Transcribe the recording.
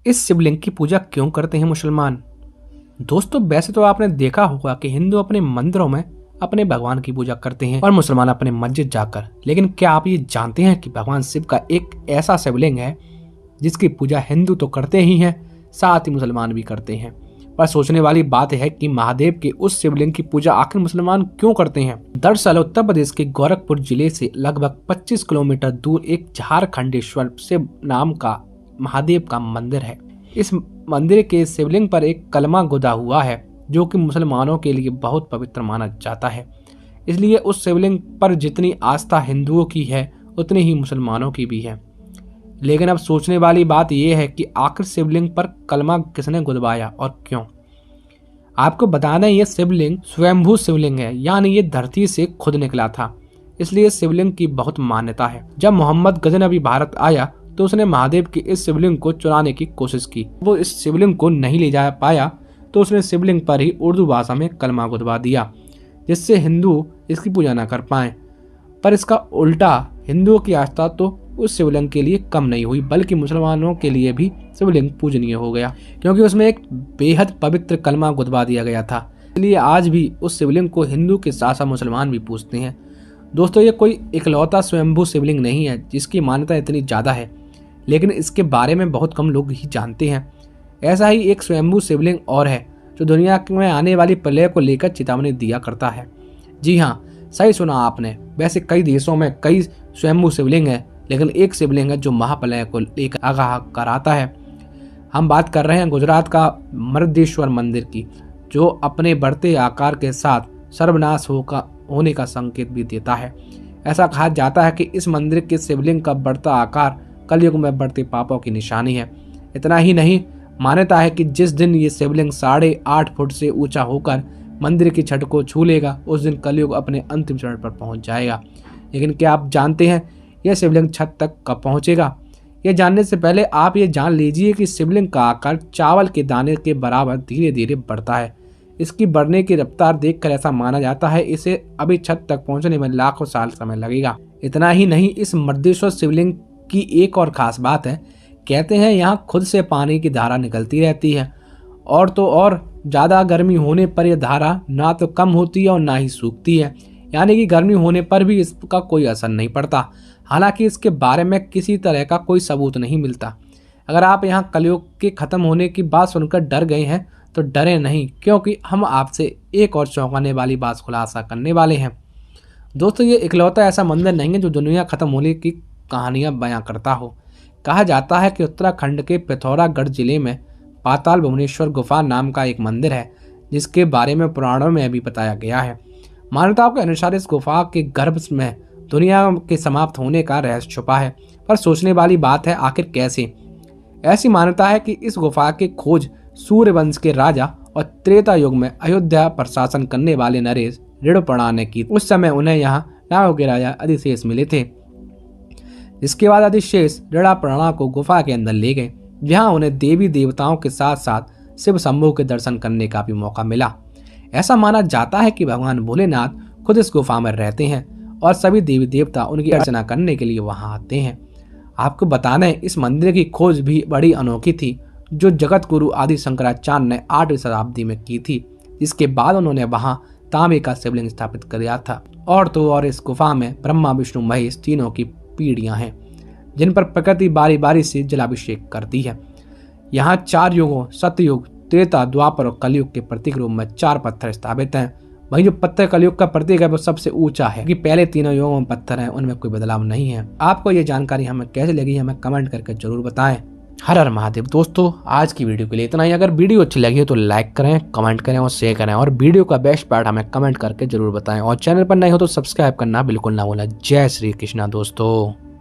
इस शिवलिंग की पूजा क्यों करते हैं मुसलमान? दोस्तों, वैसे तो आपने देखा होगा कि हिंदू अपने मंदिरों में अपने भगवान की पूजा करते हैं और मुसलमान अपने मस्जिद जाकर। लेकिन क्या आप ये जानते हैं कि भगवान शिव का एक ऐसा शिवलिंग है जिसकी पूजा हिंदू तो करते ही हैं, साथ ही मुसलमान भी करते हैं। पर सोचने वाली बात है कि महादेव के उस शिवलिंग की पूजा आखिर मुसलमान क्यों करते हैं। दरअसल उत्तर प्रदेश के गोरखपुर जिले से लगभग 25 किलोमीटर दूर एक झारखंडेश्वर शिव नाम का महादेव का मंदिर है। इस मंदिर के शिवलिंग पर एक कलमा गुदा हुआ है जो कि मुसलमानों के लिए बहुत पवित्र माना जाता है। इसलिए उस शिवलिंग पर जितनी आस्था हिंदुओं की है उतनी ही मुसलमानों की भी है। लेकिन अब सोचने वाली बात यह है कि आखिर शिवलिंग पर कलमा किसने गुदवाया और क्यों। आपको बता दें, यह शिवलिंग स्वयंभू शिवलिंग है, यानी ये धरती से खुद निकला था। इसलिए शिवलिंग की बहुत मान्यता है। जब मोहम्मद गजनबी भारत आया तो उसने महादेव के इस शिवलिंग को चुराने की कोशिश की। वो इस शिवलिंग को नहीं ले जा पाया तो उसने शिवलिंग पर ही उर्दू भाषा में कलमा गुदवा दिया, जिससे हिंदू इसकी पूजा न कर पाए। पर इसका उल्टा, हिंदुओं की आस्था तो उस शिवलिंग के लिए कम नहीं हुई, बल्कि मुसलमानों के लिए भी शिवलिंग पूजनीय हो गया, क्योंकि उसमें एक बेहद पवित्र कलमा गुदवा दिया गया था। इसलिए आज भी उस शिवलिंग को हिंदू के साथ साथ मुसलमान भी पूजते हैं। दोस्तों, ये कोई इकलौता स्वयंभू शिवलिंग नहीं है जिसकी मान्यता इतनी ज़्यादा है, लेकिन इसके बारे में बहुत कम लोग ही जानते हैं। ऐसा ही एक स्वयंभू शिवलिंग और है जो दुनिया में आने वाली प्रलय को लेकर चेतावनी दिया करता है। जी हाँ, सही सुना आपने। वैसे कई देशों में कई स्वयंभू शिवलिंग है, लेकिन एक शिवलिंग है जो महाप्रलय को लेकर आगाह कराता है। हम बात कर रहे हैं गुजरात का मृदेश्वर मंदिर की, जो अपने बढ़ते आकार के साथ सर्वनाश होने का संकेत भी देता है। ऐसा कहा जाता है कि इस मंदिर के शिवलिंग का बढ़ता आकार कलयुग में बढ़ते पापों की निशानी है। इतना ही नहीं, मान्यता है कि जिस दिन ये शिवलिंग 8.5 फुट से ऊंचा होकर मंदिर की छत को छू लेगा, उस दिन कलयुग अपने अंतिम चरण पर पहुंच जाएगा। लेकिन क्या आप जानते हैं यह शिवलिंग छत तक कब पहुंचेगा? यह जानने से पहले आप ये जान लीजिए कि शिवलिंग का आकार चावल के दाने के बराबर धीरे धीरे बढ़ता है। इसकी बढ़ने की रफ्तार देखकर ऐसा माना जाता है इसे अभी छत तक पहुंचने में लाखों साल समय लगेगा। इतना ही नहीं, इस मृदेश्वर शिवलिंग की एक और खास बात है। कहते हैं यहाँ खुद से पानी की धारा निकलती रहती है, और तो और ज़्यादा गर्मी होने पर यह धारा ना तो कम होती है और ना ही सूखती है, यानी कि गर्मी होने पर भी इसका कोई असर नहीं पड़ता। हालांकि इसके बारे में किसी तरह का कोई सबूत नहीं मिलता। अगर आप यहाँ कलयुग के खत्म होने की बात सुनकर डर गए हैं तो डरे नहीं, क्योंकि हम आपसे एक और चौंकाने वाली बात खुलासा करने वाले हैं। दोस्तों, ये इकलौता ऐसा मंदिर नहीं है जो दुनिया खत्म होने की कहानियां बयां करता हो। कहा जाता है कि उत्तराखंड के पिथौरागढ़ जिले में पाताल भुवनेश्वर गुफा नाम का एक मंदिर है, जिसके बारे में पुराणों में भी बताया गया है। मान्यताओं के अनुसार इस गुफा के गर्भ में दुनिया के समाप्त होने का रहस्य छुपा है। पर सोचने वाली बात है, आखिर कैसे? ऐसी मान्यता है कि इस गुफा की खोज सूर्यवंश के राजा और त्रेता युग में अयोध्या पर शासन करने वाले नरेश ऋणपणा ने की। उस समय उन्हें यहाँ नागों के राजा अधिशेष मिले थे। इसके बाद अधिशेष ऋणापर्णा को गुफा के अंदर ले गए, जहाँ उन्हें देवी देवताओं के साथ साथ शिव शंभू के दर्शन करने का भी मौका मिला। ऐसा माना जाता है कि भगवान भोलेनाथ खुद इस गुफा में रहते हैं और सभी देवी देवता उनकी अर्चना करने के लिए वहां आते हैं। आपको बता दें, इस मंदिर की खोज भी बड़ी अनोखी थी, जो जगत गुरु आदि शंकराचार्य ने 8वीं शताब्दी में की थी। जिसके बाद उन्होंने वहां तांबे का शिवलिंग स्थापित कर दिया था। और तो और इस गुफा में ब्रह्मा विष्णु महेश तीनों की पीढ़ियां हैं, जिन पर प्रकृति बारी बारी से जलाभिषेक करती है। यहाँ 4 युगों सतयुग, त्रेता, द्वापर और कलयुग के प्रतीक रूप में 4 पत्थर स्थापित हैं। वहीं जो पत्थर कलयुग का प्रतीक है वो सबसे ऊंचा है, कि पहले तीनों युगों में पत्थर हैं, उनमें कोई बदलाव नहीं है। आपको ये जानकारी हमें कैसे लगी हमें कमेंट करके जरूर बताएं। हर हर महादेव। दोस्तों, आज की वीडियो के लिए इतना ही। अगर वीडियो अच्छी लगी हो तो लाइक करें, कमेंट करें और शेयर करें, और वीडियो का बेस्ट पार्ट हमें कमेंट करके जरूर बताएं। और चैनल पर नए हो तो सब्सक्राइब करना बिल्कुल ना भूलें। जय श्री कृष्णा दोस्तों।